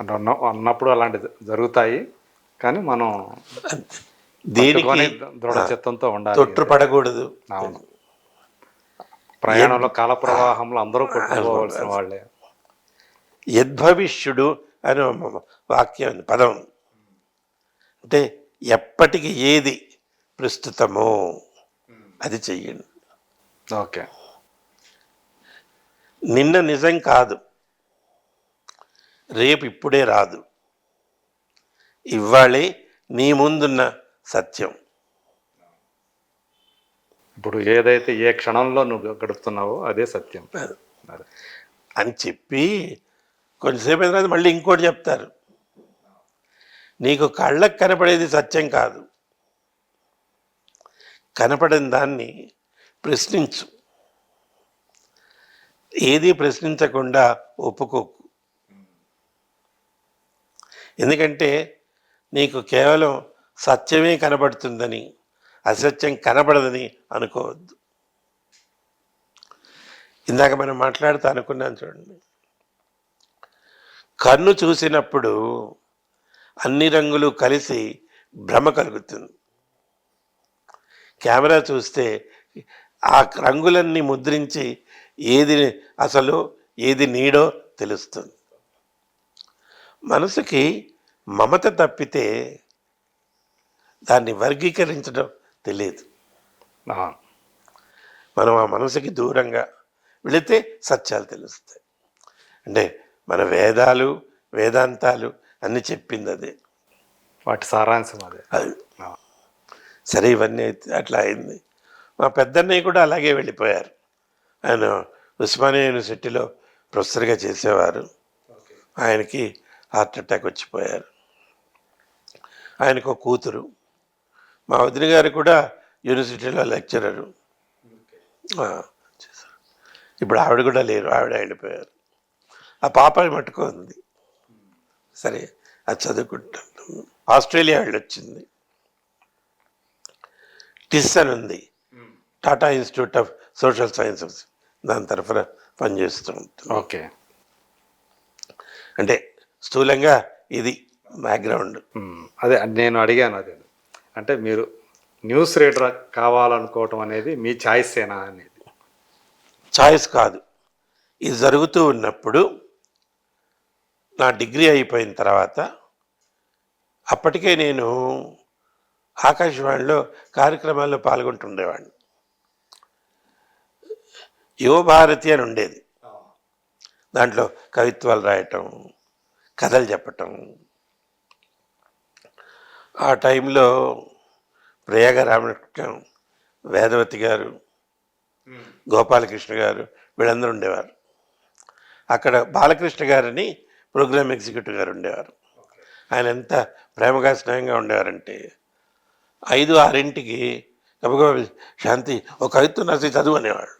అంటే అన్నప్పుడు అలాంటివి జరుగుతాయి. కానీ మనం దేనికి పట్టుకొని దృఢ చిత్తంతో ఉండాలి. తొట్టుపడకూడదు. అవును. ప్రయాణంలో కాల ప్రవాహంలో అందరూ కొట్టుకుపోవలసిన యద్ వాళ్ళే. యద్భవిష్యుడు అని వాక్యం ఉంది, పదం. అంటే ఎప్పటికి ఏది ప్రస్తుతమో అది చెయ్యండి. ఓకే. నిన్న నిజం కాదు, రేపు ఇప్పుడే రాదు, ఇవ్వాళే నీ ముందున్న సత్యం. ఇప్పుడు ఏదైతే ఏ క్షణంలో నువ్వు గడుపుతున్నావో అదే సత్యం అని చెప్పి కొంచెంసేపు అయిన తర్వాత మళ్ళీ ఇంకోటి చెప్తారు. నీకు కళ్ళకు కనపడేది సత్యం కాదు, కనపడని దాన్ని ప్రశ్నించు. ఏది ప్రశ్నించకుండా ఒప్పుకోకు. ఎందుకంటే నీకు కేవలం సత్యమే కనబడుతుందని, అసత్యం కనబడదని అనుకోవద్దు. ఇందాక మనం మాట్లాడుతూ అనుకున్నాను చూడండి, కన్ను చూసినప్పుడు అన్ని రంగులు కలిసి భ్రమ కలుగుతుంది. కెమెరా చూస్తే ఆ రంగులన్నీ ముద్రించి ఏది అసలు ఏది నీడో తెలుస్తుంది. మనసుకి మమత తప్పితే దాన్ని వర్గీకరించడం తెలియదు. మనం ఆ మనసుకి దూరంగా వెళితే సత్యాలు తెలుస్తాయి. అంటే మన వేదాలు వేదాంతాలు అన్నీ చెప్పింది అదే, వాటి సారాంశం అదే. అది సరే, ఇవన్నీ అయితే అట్లా అయింది. మా పెద్దన్నయ్య కూడా అలాగే వెళ్ళిపోయారు. ఆయన ఉస్మానియా యూనివర్సిటీలో ప్రొఫెసర్గా చేసేవారు. ఆయనకి హార్ట్ అటాక్ వచ్చిపోయారు. ఆయనకు కూతురు, మా వదిన గారు కూడా యూనివర్సిటీలో లెక్చరరు చేశారు. ఇప్పుడు ఆవిడ కూడా లేరు, ఆవిడ వెళ్ళిపోయారు. ఆ పాప మట్టుకు ఉంది. సరే, అది చదువుకుంటాను. ఆస్ట్రేలియా వెళ్ళొచ్చింది. టిస్ అని ఉంది, Tata institute of social sciences, దాని తరఫున పనిచేస్తూ ఉంటుంది. ఓకే. అంటే స్థూలంగా ఇది బ్యాక్గ్రౌండ్. అదే నేను అడిగాను. అదే అంటే మీరు న్యూస్ రీడర్ కావాలనుకోవటం అనేది మీ ఛాయిసేనా అనేది? ఛాయిస్ కాదు. ఇది జరుగుతూ ఉన్నప్పుడు నా డిగ్రీ అయిపోయిన తర్వాత అప్పటికే నేను ఆకాశవాణిలో కార్యక్రమాల్లో పాల్గొంటుండేవాడిని. యువభారతి అని ఉండేది, దాంట్లో కవిత్వాలు రాయటం, కథలు చెప్పటం. ఆ టైంలో ప్రయాగ రామకృష్ణ, వేదవతి గారు, గోపాలకృష్ణ గారు వీళ్ళందరూ ఉండేవారు. అక్కడ బాలకృష్ణ గారని ప్రోగ్రామ్ ఎగ్జిక్యూటివ్ గారు ఉండేవారు. ఆయన ఎంత ప్రేమగా స్నేహంగా ఉండేవారంటే 5-6 గబగబా శాంతి ఒక కవిత్వం రాసి చదువు అనేవాళ్ళు.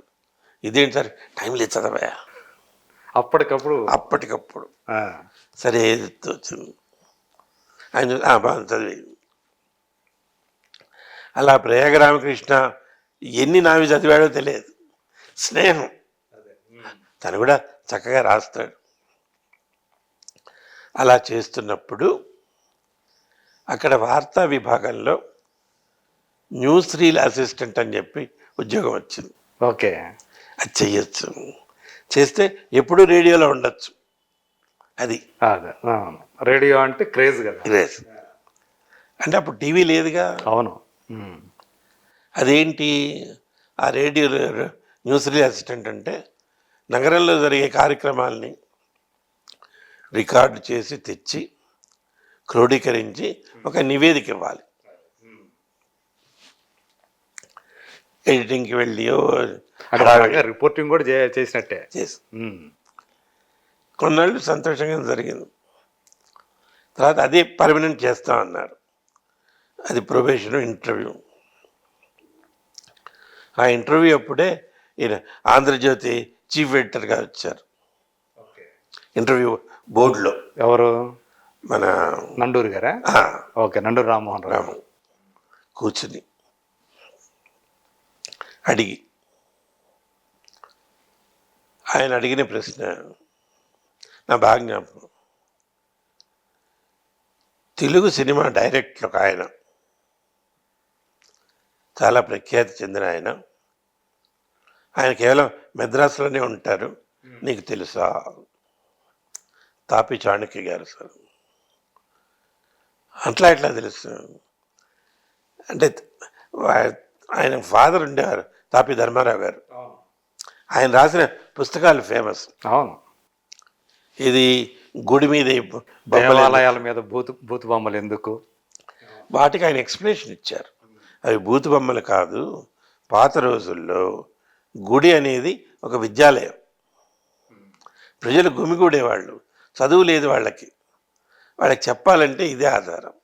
ఇదేంటి సార్, టైం లేదు, చదవయా. అప్పటికప్పుడు సరే వచ్చింది ఆయన బాగుంది చదివి. అలా ప్రయాగ రామకృష్ణ ఎన్ని నావి చదివాడో తెలియదు, స్నేహం. తను కూడా చక్కగా రాస్తాడు. అలా చేస్తున్నప్పుడు అక్కడ వార్తా విభాగంలో న్యూస్ రీల్ అసిస్టెంట్ అని చెప్పి ఉద్యోగం వచ్చింది. ఓకే. అది చెయ్యొచ్చు, చేస్తే ఎప్పుడు రేడియోలో ఉండొచ్చు. అది రేడియో అంటే క్రేజ్ కదా. క్రేజ్ అంటే అప్పుడు టీవీ లేదుగా. అవును. అదేంటి ఆ రేడియో న్యూస్ రీల్ అసిస్టెంట్ అంటే నగరంలో జరిగే కార్యక్రమాలని రికార్డు చేసి తెచ్చి క్రోడీకరించి ఒక నివేదిక ఇవ్వాలి. ఎడిటింగ్కి వెళ్ళి రిపోర్టింగ్ కూడా చేసినట్టే చేసి కొన్నాళ్ళు సంతోషంగా జరిగింది. తర్వాత అదే పర్మనెంట్ చేస్తామన్నారు. అది ప్రొబేషన్ ఇంటర్వ్యూ. ఆ ఇంటర్వ్యూ అప్పుడే ఈయన ఆంధ్రజ్యోతి చీఫ్ ఎడిటర్గా వచ్చారు. ఇంటర్వ్యూ బోర్డులో ఎవరు? మన నండూరు గారా? ఓకే, నండూరు రామ్మోహన్ రావు కూర్చుని అడిగి, ఆయన అడిగిన ప్రశ్న నా బాగా జ్ఞాపకం. తెలుగు సినిమా డైరెక్టర్ ఒక ఆయన, చాలా ప్రఖ్యాతి చెందిన ఆయన. ఆయన కేవలం మెద్రాసులోనే ఉంటారు. నీకు తెలుసా? తాపి చాణక్య గారు సార్. అట్లా ఎట్లా తెలుసు అంటే ఆయన ఫాదర్ ఉండేవారు తాపి ధర్మారావు గారు. ఆయన రాసిన పుస్తకాలు ఫేమస్. అవును. ఇది గుడి మీద దేవాలయాల మీద బూతు బొమ్మలు ఎందుకు, వాటికి ఆయన ఎక్స్ప్లెనేషన్ ఇచ్చారు. అవి బూతు బొమ్మలు కాదు, పాత రోజుల్లో గుడి అనేది ఒక విద్యాలయం. ప్రజలు గుమిగూడేవాళ్ళు, చదువు లేదు వాళ్ళకి చెప్పాలంటే ఇదే ఆధారం.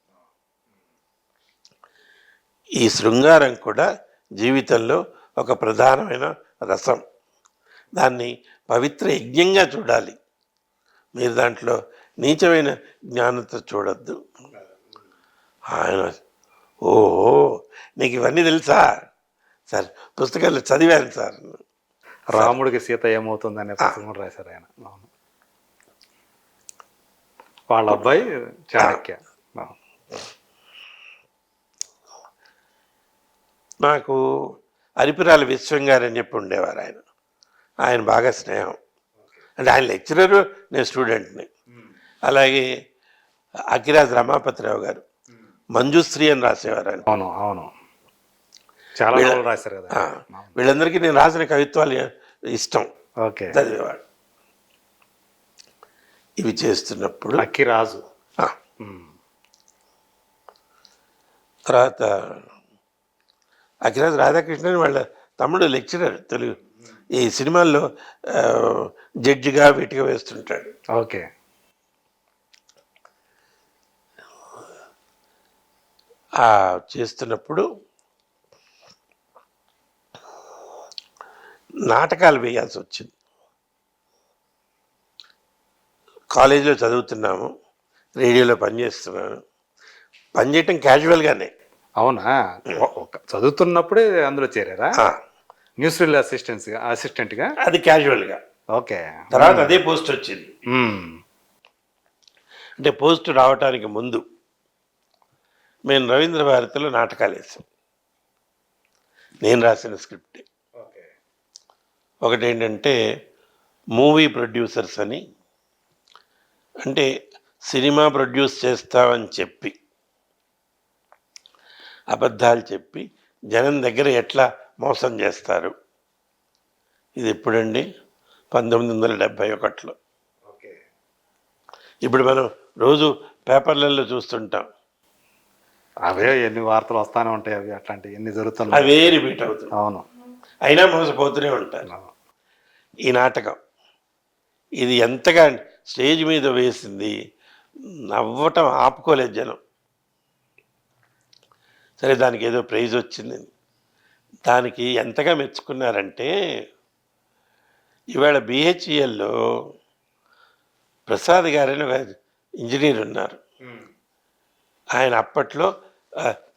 ఈ శృంగారం కూడా జీవితంలో ఒక ప్రధానమైన రసం. దాన్ని పవిత్ర యజ్ఞంగా చూడాలి. మీరు దాంట్లో నీచమైన జ్ఞానంతో చూడొద్దు. ఆయన ఓహో నీకు ఇవన్నీ తెలుసా సార్? పుస్తకాలు చదివాను సార్. రాముడికి సీత ఏమవుతుందనే పుస్తకం రాశారు ఆయన. అవును. వాళ్ళ అబ్బాయి చాణక్య. నాకు అరిపిరాల విశ్వం గారు అని చెప్పి ఉండేవారు. ఆయన బాగా స్నేహం. అంటే ఆయన లెక్చరరు, నేను స్టూడెంట్ని. అలాగే అఖిరాజ్ రమాపతిరావు గారు మంజుశ్రీ అని రాసేవారు ఆయన. అవును అవును, చాలా రాశారు కదా. వీళ్ళందరికీ నేను రాసిన కవిత్వాలు ఇష్టం. ఓకే. చదివేవాడు. ఇవి చేస్తున్నప్పుడు అఖిరాజు. తర్వాత అఖిరాజ్ రాధాకృష్ణన్ వాళ్ళ తమ్ముడు లెక్చరర్, తెలుగు. ఈ సినిమాల్లో జడ్జిగా వీటిగా వేస్తుంటాడు. ఓకే. చేస్తున్నప్పుడు నాటకాలు వేయాల్సి వచ్చింది. కాలేజీలో చదువుతున్నాము, రేడియోలో పనిచేస్తున్నాను. పనిచేయటం క్యాజువల్గానే. అవునా? చదువుతున్నప్పుడే అందులో చేరారా? న్యూస్ రీల్ అసిస్టెంట్గా. అది క్యాజువల్గా. ఓకే. తర్వాత అదే పోస్ట్ వచ్చింది. అంటే పోస్ట్ రావటానికి ముందు మేము రవీంద్ర భారతిలో నాటకాలు వేసాం. నేను రాసిన స్క్రిప్ట్. ఒకటి ఏంటంటే మూవీ ప్రొడ్యూసర్స్ అని, అంటే సినిమా ప్రొడ్యూస్ చేస్తామని చెప్పి అబద్ధాలు చెప్పి జనం దగ్గర ఎట్లా మోసం చేస్తారు. ఇది ఎప్పుడండి? 1971లో. ఇప్పుడు మనం రోజు పేపర్లలో చూస్తుంటాం. అవే ఎన్ని వార్తలు వస్తానే ఉంటాయి, అవి అట్లాంటివి ఎన్ని జరుగుతున్నాయి, అవే రిపీట్ అవుతుంది. అవును. అయినా మోసపోతూనే ఉంటారు. ఈ నాటకం ఇది ఎంతగా స్టేజ్ మీద వేసింది, నవ్వటం ఆపుకోలేదు జనం. సరే, దానికి ఏదో ప్రైజ్ వచ్చింది. దానికి ఎంతగా మెచ్చుకున్నారంటే, ఇవాళ బిహెచ్ఈఎల్లో ప్రసాద్ గారని ఒక ఇంజనీర్ ఉన్నారు. ఆయన అప్పట్లో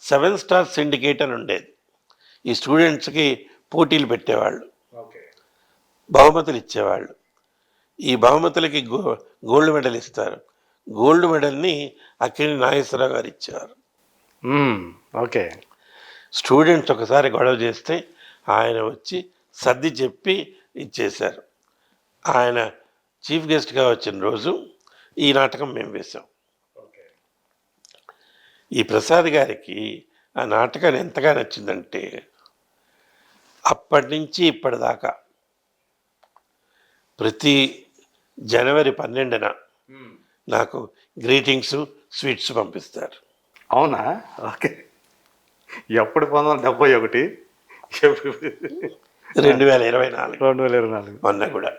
7 స్టార్ సిండికేట్ అని ఉండేది. ఈ స్టూడెంట్స్కి పోటీలు పెట్టేవాళ్ళు, బహుమతులు ఇచ్చేవాళ్ళు. ఈ బహుమతులకి గోల్డ్ మెడల్ ఇస్తారు. గోల్డ్ మెడల్ని అక్కినేని నాగేశ్వరరావు గారు ఇచ్చేవారు. ఓకే. స్టూడెంట్స్ ఒకసారి గొడవ చేస్తే ఆయన వచ్చి సర్ది చెప్పి ఇచ్చేశారు. ఆయన చీఫ్ గెస్ట్గా వచ్చిన రోజు ఈ నాటకం మేము వేశాం. ఈ ప్రసాద్ గారికి ఆ నాటకాన్ని ఎంతగా నచ్చిందంటే, అప్పటి నుంచి ఇప్పటిదాకా ప్రతి జనవరి 12న నాకు గ్రీటింగ్స్, స్వీట్స్ పంపిస్తారు. అవునా? ఓకే. ఎప్పుడు 1971? 2024. 2024 మొన్న కూడా.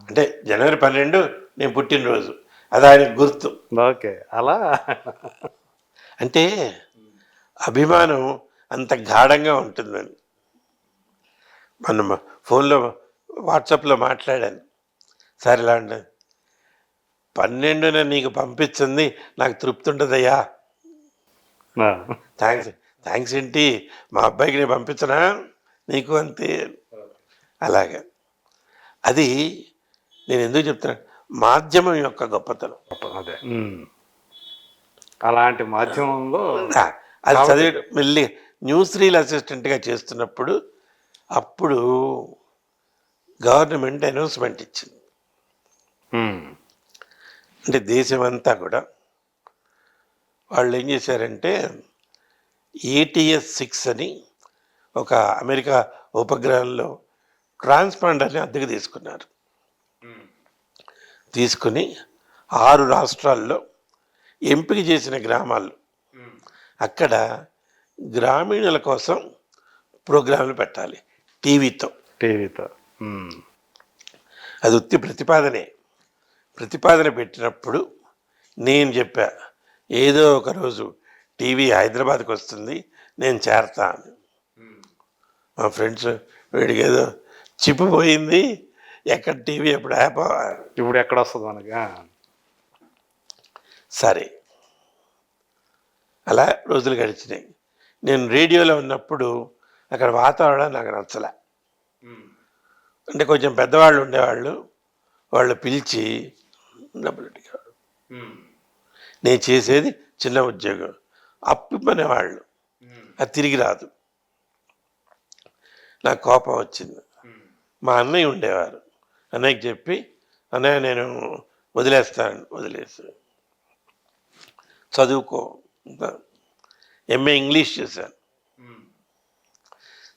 అంటే జనవరి 12 నేను పుట్టినరోజు, అది ఆయనకు గుర్తు. ఓకే. అలా అంటే అభిమానం అంత గాఢంగా ఉంటుందని. మనం ఫోన్లో వాట్సాప్లో మాట్లాడాను. సార్ ఇలా అంటే 12న నీకు పంపించింది నాకు తృప్తి ఉండదయ్యా. థ్యాంక్స్ ఏంటి, మా అబ్బాయికి నేను పంపించనా నీకు అంతే. అలాగే అది నేను ఎందుకు చెప్తున్నా, మాధ్యమం యొక్క గొప్పతనం. అదే. అలాంటి మాధ్యమంలో అది చదివి మళ్ళీ న్యూస్ రీల్ అసిస్టెంట్గా చేస్తున్నప్పుడు అప్పుడు గవర్నమెంట్ అనౌన్స్మెంట్ ఇచ్చింది. ఉమ్, అంటే దేశమంతా కూడా వాళ్ళు ఏం చేశారంటే ATS-6 అని ఒక అమెరికా ఉపగ్రహంలో ట్రాన్స్పాండర్ని అద్దెకు తీసుకున్నారు. తీసుకుని 6 రాష్ట్రాల్లో ఎంపిక చేసిన గ్రామాలు అక్కడ గ్రామీణుల కోసం ప్రోగ్రాంలు పెట్టాలి టీవీతో. ఉమ్, అది ఉత్తి ప్రతిపాదన పెట్టినప్పుడు నేను చెప్పా, ఏదో ఒక రోజు టీవీ హైదరాబాద్కి వస్తుంది, నేను చేరతా అని. మా ఫ్రెండ్స్ వీడికి ఏదో చిప్పిపోయింది, ఎక్కడ టీవీ ఎప్పుడు ఇప్పుడు ఎక్కడ వస్తుంది మనకి? సరే అలా రోజులు గడిచినాయి. నేను రేడియోలో ఉన్నప్పుడు అక్కడ వాతావరణం నాకు నచ్చలే. అంటే కొంచెం పెద్దవాళ్ళు ఉండేవాళ్ళు, వాళ్ళు పిలిచి డబ్బులు అడిగేవాళ్ళు. నేను చేసేది చిన్న ఉద్యోగం, అప్పిమ్మనేవాళ్ళు, అది తిరిగి రాదు. నాకు కోపం వచ్చింది. మా అన్నయ్య ఉండేవారు, అన్నయ్యకి చెప్పి, అన్నయ్య నేను వదిలేసి చదువుకో. MA ఇంగ్లీష్ చేశాను,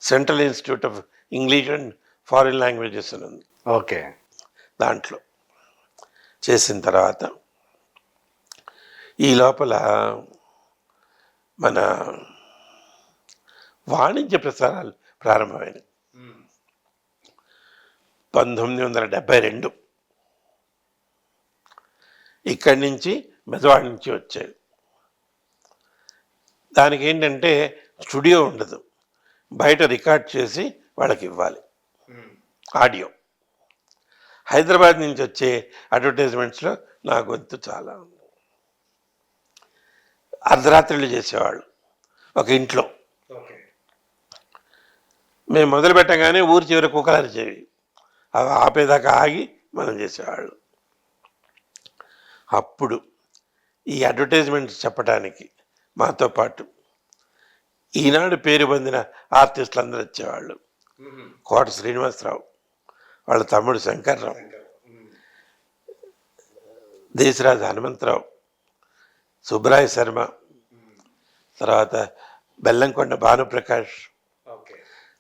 central institute of English and foreign languages అని ఉంది. ఓకే. దాంట్లో చేసిన తర్వాత ఈ లోపల మన వాణిజ్య ప్రసారాలు ప్రారంభమైనవి. 1972 ఇక్కడి నుంచి మెదవాడ నుంచి వచ్చాయి. దానికి ఏంటంటే స్టూడియో ఉండదు, బయట రికార్డ్ చేసి వాళ్ళకి ఇవ్వాలి ఆడియో. హైదరాబాద్ నుంచి వచ్చే అడ్వర్టైజ్మెంట్స్లో నా గొంతు చాలా ఉంది. అర్ధరాత్రులు చేసేవాళ్ళు ఒక ఇంట్లో. మేము మొదలు పెట్టగానే ఊరి చివరి కుక్కలు అరిచేవి, అవి ఆపేదాకా ఆగి మనం చేసేవాళ్ళు. అప్పుడు ఈ అడ్వర్టైజ్మెంట్స్ చెప్పడానికి మాతో పాటు ఈనాడు పేరు పొందిన ఆర్టిస్టులు అందరూ వచ్చేవాళ్ళు. కోట శ్రీనివాసరావు, వాళ్ళ తమ్ముడు శంకర్రావు, దేశరాజు హనుమంతరావు, సుబ్రాయ శర్మ, తర్వాత బెల్లంకొండ భానుప్రకాష్,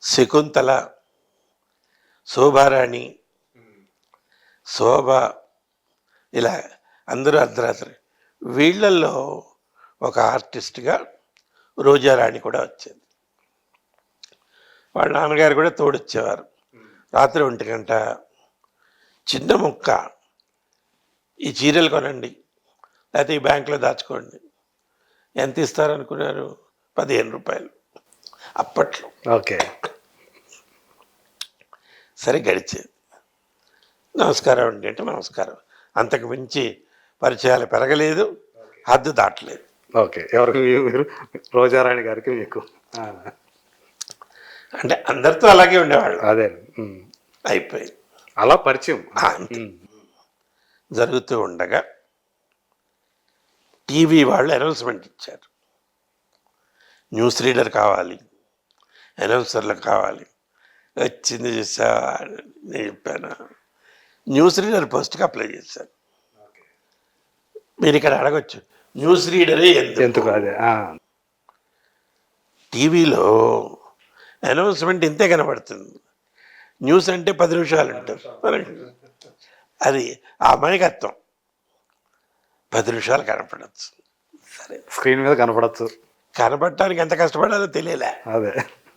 శకుంతల, శోభారాణి, శోభ, ఇలా అందరూ అర్ధరాత్రి. వీళ్ళల్లో ఒక ఆర్టిస్ట్గా రోజారాణి కూడా వచ్చేది. వాళ్ళ నాన్నగారు కూడా తోడొచ్చేవారు. రాత్రి 1 గంట చిన్న ముక్క, ఈ చీరలు కొనండి, లేకపోతే ఈ బ్యాంకులో దాచుకోండి. ఎంత ఇస్తారనుకున్నారు? 15 రూపాయలు అప్పట్లో. ఓకే. సరే గడిచేది. నమస్కారం అండి అంటే నమస్కారం, అంతకు మించి పరిచయాలు పెరగలేదు, హద్దు దాటలేదు. ఓకే. ఎవరికి? మీరు రోజారాణి గారికి మీకు? అంటే అందరితో అలాగే ఉండేవాళ్ళు. అదే. అయిపోయింది అలా పరిచయం జరుగుతూ ఉండగా టీవీ వాళ్ళు అనౌన్స్మెంట్ ఇచ్చారు, న్యూస్ రీడర్ కావాలి, అనౌన్సర్లు కావాలి. వచ్చింది చూసా, నేను చెప్పాను న్యూస్ రీడర్ పోస్ట్కి అప్లై చేశాను. మీరు ఇక్కడ అడగచ్చు, న్యూస్ రీడరే ఎందుకు? అదే టీవీలో అనౌన్స్మెంట్ ఇంతే కనబడుతుంది, న్యూస్ అంటే 10 నిమిషాలు ఉంటుంది. అది ఆ అమాయకత్వం. 10 నిమిషాలు కనపడచ్చు. సరే, స్క్రీన్ మీద కనపడచ్చు. కనపడటానికి ఎంత కష్టపడాలో తెలియలే. అదే.